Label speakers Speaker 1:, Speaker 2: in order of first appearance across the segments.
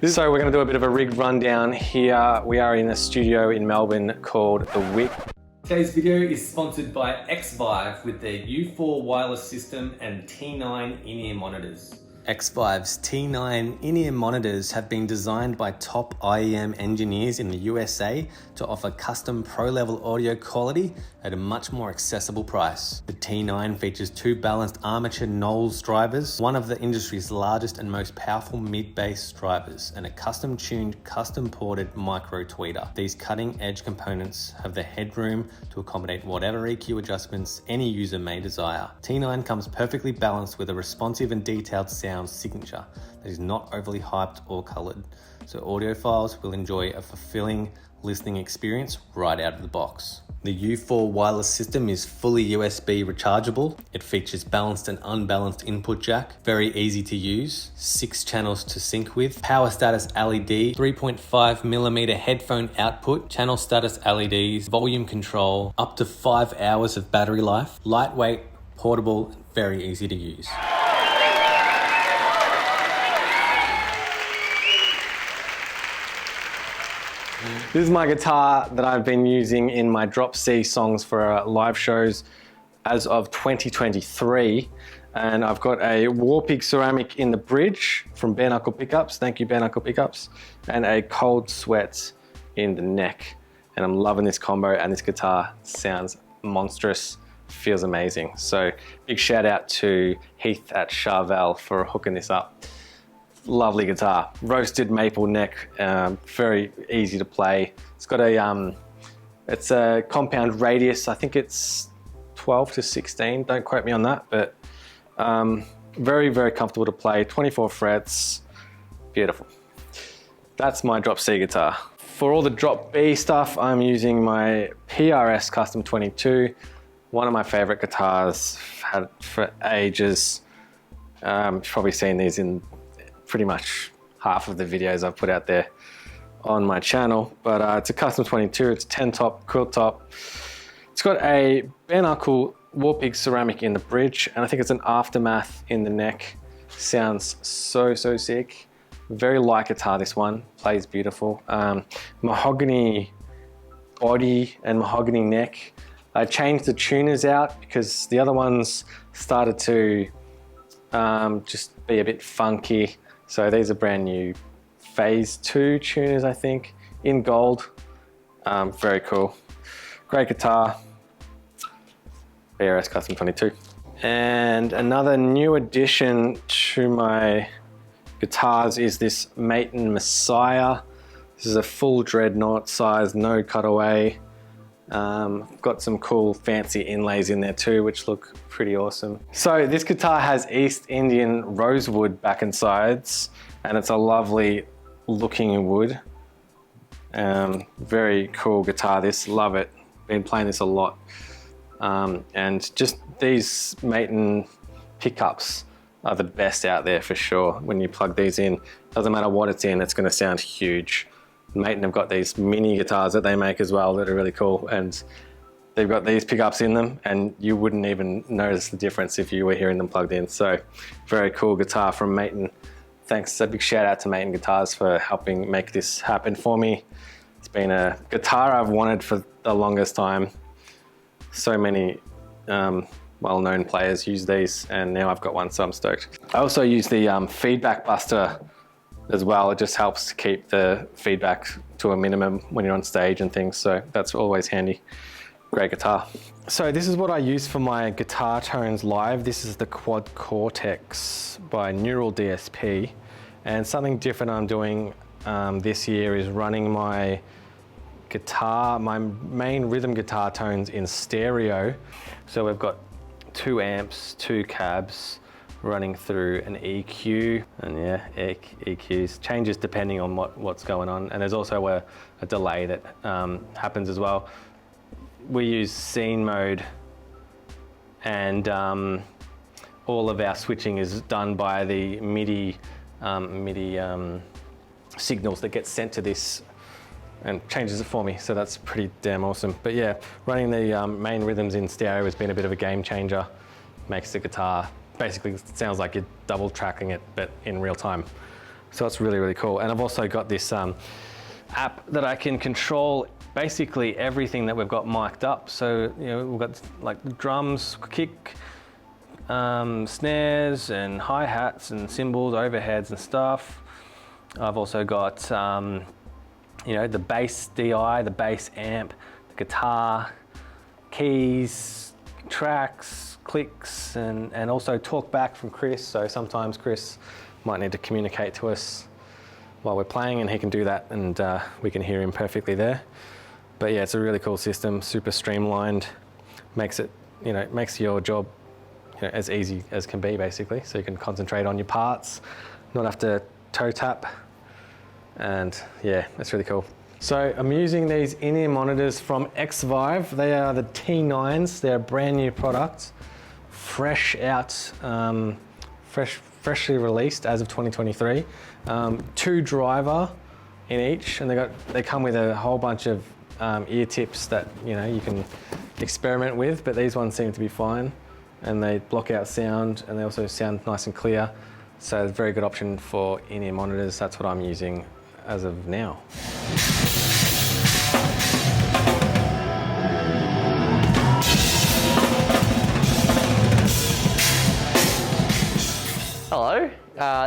Speaker 1: So we're going to do a bit of a rig rundown here. We are in a studio in Melbourne called The Wick.
Speaker 2: Today's video is sponsored by Xvive with their U4 wireless system and T9 in-ear monitors.
Speaker 3: Xvive's T9 in-ear monitors have been designed by top IEM engineers in the USA to offer custom pro-level audio quality at a much more accessible price. The T9 features two balanced armature Knowles drivers, one of the industry's largest and most powerful mid-bass drivers, and a custom-tuned, custom-ported micro tweeter. These cutting-edge components have the headroom to accommodate whatever EQ adjustments any user may desire. T9 comes perfectly balanced with a responsive and detailed sound signature that is not overly hyped or colored, so audiophiles will enjoy a fulfilling listening experience right out of the box. The U4 wireless system is fully USB rechargeable. It features balanced and unbalanced input jack, very easy to use, 6 channels to sync with, power status LED, 3.5mm headphone output, channel status LEDs, volume control, up to 5 hours of battery life, lightweight, portable, very easy to use.
Speaker 1: This is my guitar that I've been using in my Drop C songs for live shows as of 2023. And I've got a Warpig ceramic in the bridge from Bare Knuckle Pickups. Thank you, Bare Knuckle Pickups. And a Cold Sweat in the neck. And I'm loving this combo, and this guitar sounds monstrous, feels amazing. So big shout out to Heath at Xvive for hooking this up. Lovely guitar, roasted maple neck, very easy to play. It's got it's a compound radius. I think it's 12 to 16. Don't quote me on that, but very, very comfortable to play. 24 frets, beautiful. That's my Drop C guitar. For all the Drop B stuff, I'm using my PRS Custom 22. One of my favorite guitars, had for ages. You've probably seen these in pretty much half of the videos I've put out there on my channel, but it's a custom 22, it's 10 top, quilt top. It's got a bare knuckle Warpig ceramic in the bridge, and I think it's an Aftermath in the neck. Sounds so sick. Very light guitar, this one, plays beautiful. Mahogany body and mahogany neck. I changed the tuners out because the other ones started to just be a bit funky. So these are brand new Phase 2 tuners, I think, in gold. Very cool. Great guitar. PRS Custom 22. And another new addition to my guitars is this Maton Messiah. This is a full dreadnought size, no cutaway. Got some cool fancy inlays in there too, which look pretty awesome. So this guitar has East Indian rosewood back and sides, and it's a lovely looking wood. Very cool guitar, this, love it. Been playing this a lot. And just these Maton pickups are the best out there for sure. When you plug these in, doesn't matter what it's in, it's gonna sound huge. Maton have got these mini guitars that they make as well that are really cool, and they've got these pickups in them and you wouldn't even notice the difference if you were hearing them plugged in. So very cool guitar from Maton. Thanks, a big shout out to Maton Guitars for helping make this happen for me. It's been a guitar I've wanted for the longest time. So many well-known players use these, and now I've got one, so I'm stoked. I also use the feedback buster as well. It just helps to keep the feedback to a minimum when you're on stage and things, so that's always handy. Great guitar. So this is what I use for my guitar tones live. This is the Quad Cortex by Neural DSP, and something different I'm doing this year is running my guitar, my main rhythm guitar tones in stereo. So we've got 2 amps, 2 cabs, running through an EQ, and yeah, EQs changes depending on what's going on, and there's also a delay that happens as well. We use scene mode, and all of our switching is done by the MIDI signals that get sent to this and changes it for me, so that's pretty damn awesome. But yeah, running the main rhythms in stereo has been a bit of a game changer. Makes the guitar basically sounds like you're double tracking it, but in real time. So it's really, really cool. And I've also got this app that I can control basically everything that we've got mic'd up. So, you know, we've got like drums, kick, snares and hi-hats and cymbals, overheads and stuff. I've also got, you know, the bass DI, the bass amp, the guitar, keys, tracks, clicks, and also talk back from Chris. So sometimes Chris might need to communicate to us while we're playing, and he can do that, and we can hear him perfectly there. But yeah, it's a really cool system, super streamlined, makes it, you know, makes your job, you know, as easy as can be basically. So you can concentrate on your parts, not have to toe tap, and yeah, that's really cool. So I'm using these in-ear monitors from Xvive. They are the T9s. They're a brand new product, fresh out, freshly released as of 2023. 2 driver in each, and they come with a whole bunch of ear tips that, you know, you can experiment with, but these ones seem to be fine, and they block out sound, and they also sound nice and clear. So it's a very good option for in-ear monitors. That's what I'm using as of now.
Speaker 4: Hello,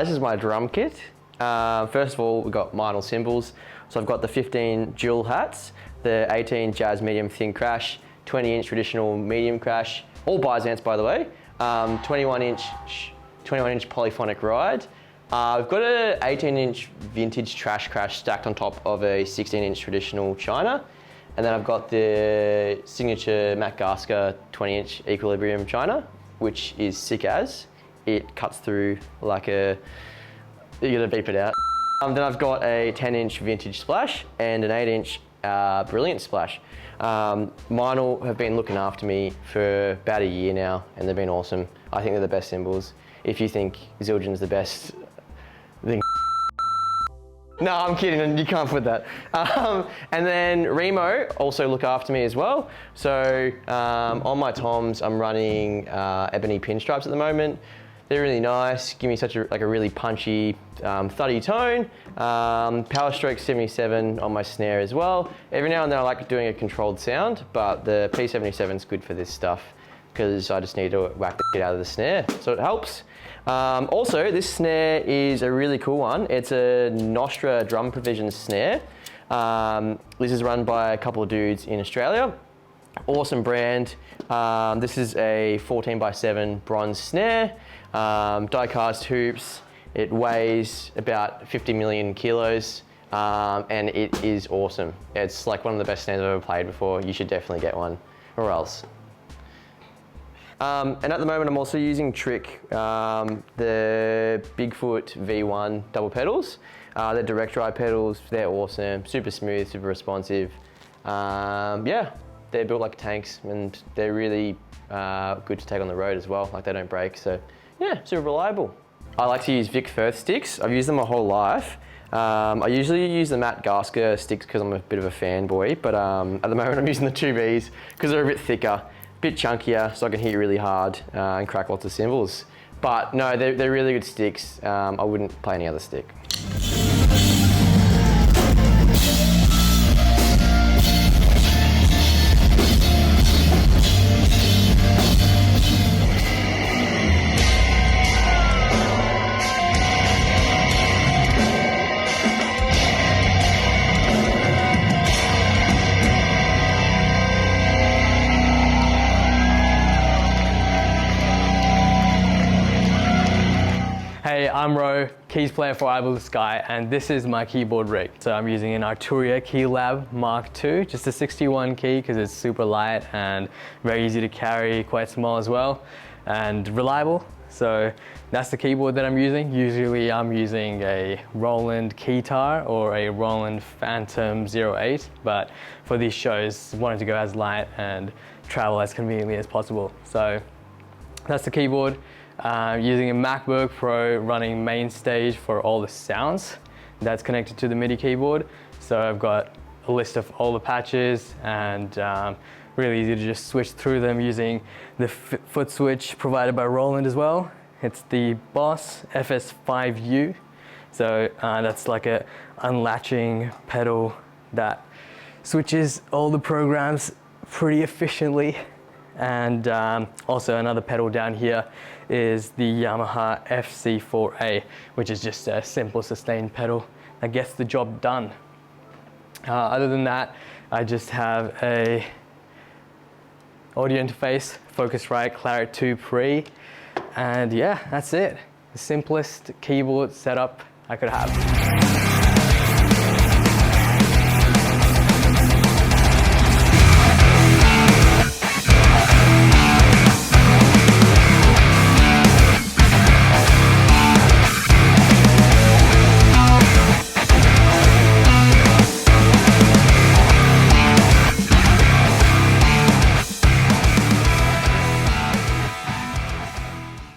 Speaker 4: this is my drum kit. First of all, we've got vinyl cymbals. So I've got the 15 dual hats, the 18 jazz medium thin crash, 20-inch traditional medium crash, all Byzance by the way, 21-inch polyphonic ride. We've got a 18-inch vintage trash crash stacked on top of a 16-inch traditional China. And then I've got the signature Matt Gasker 20-inch equilibrium China, which is sick as. It cuts through like a, you gotta beep it out. Then I've got a 10-inch vintage splash and an 8-inch brilliant splash. Vinyl have been looking after me for about a year now, and they've been awesome. I think they're the best cymbals. If you think Zildjian's the best, then no, I'm kidding, you can't put that. And then Remo also look after me as well. So on my toms, I'm running ebony pinstripes at the moment. They're really nice, give me such a really punchy, thuddy tone. Power stroke 77 on my snare as well. Every now and then I like doing a controlled sound, but the P77 is good for this stuff because I just need to whack the shit out of the snare, so it helps. Also, this snare is a really cool one. It's a Nostra drum provision snare. This is run by a couple of dudes in Australia. Awesome brand. This is a 14x7 bronze snare, die-cast hoops. It weighs about 50 million kilos, and it is awesome. It's like one of the best snares I've ever played before. You should definitely get one, or else. And at the moment I'm also using Trick, the Bigfoot V1 double pedals. They're direct drive pedals, they're awesome, super smooth, super responsive. Yeah, they're built like tanks, and they're really good to take on the road as well, like they don't break, so yeah, super reliable. I like to use Vic Firth sticks. I've used them my whole life. I usually use the Matt Gasker sticks because I'm a bit of a fanboy, but at the moment I'm using the 2Bs because they're a bit thicker, a bit chunkier, so I can hit really hard and crack lots of cymbals. But no, they're really good sticks. I wouldn't play any other stick.
Speaker 5: Hey, I'm Ro, keys player for Eye Blue Sky, and this is my keyboard rig. So I'm using an Arturia Keylab Mark II, just a 61 key because it's super light and very easy to carry, quite small as well, and reliable. So that's the keyboard that I'm using. Usually I'm using a Roland Keytar or a Roland Phantom 08, but for these shows, I wanted to go as light and travel as conveniently as possible. So that's the keyboard. Using a MacBook Pro running main stage for all the sounds that's connected to the MIDI keyboard. So I've got a list of all the patches and Really easy to just switch through them using the foot switch provided by Roland as well. It's the Boss FS5U. So that's like a unlatching pedal that switches all the programs pretty efficiently. And also another pedal down here is the Yamaha FC4A, which is just a simple sustained pedal that gets the job done. Other than that, I just have a audio interface, Focusrite Claret 2 Pre, and yeah, that's it. The simplest keyboard setup I could have.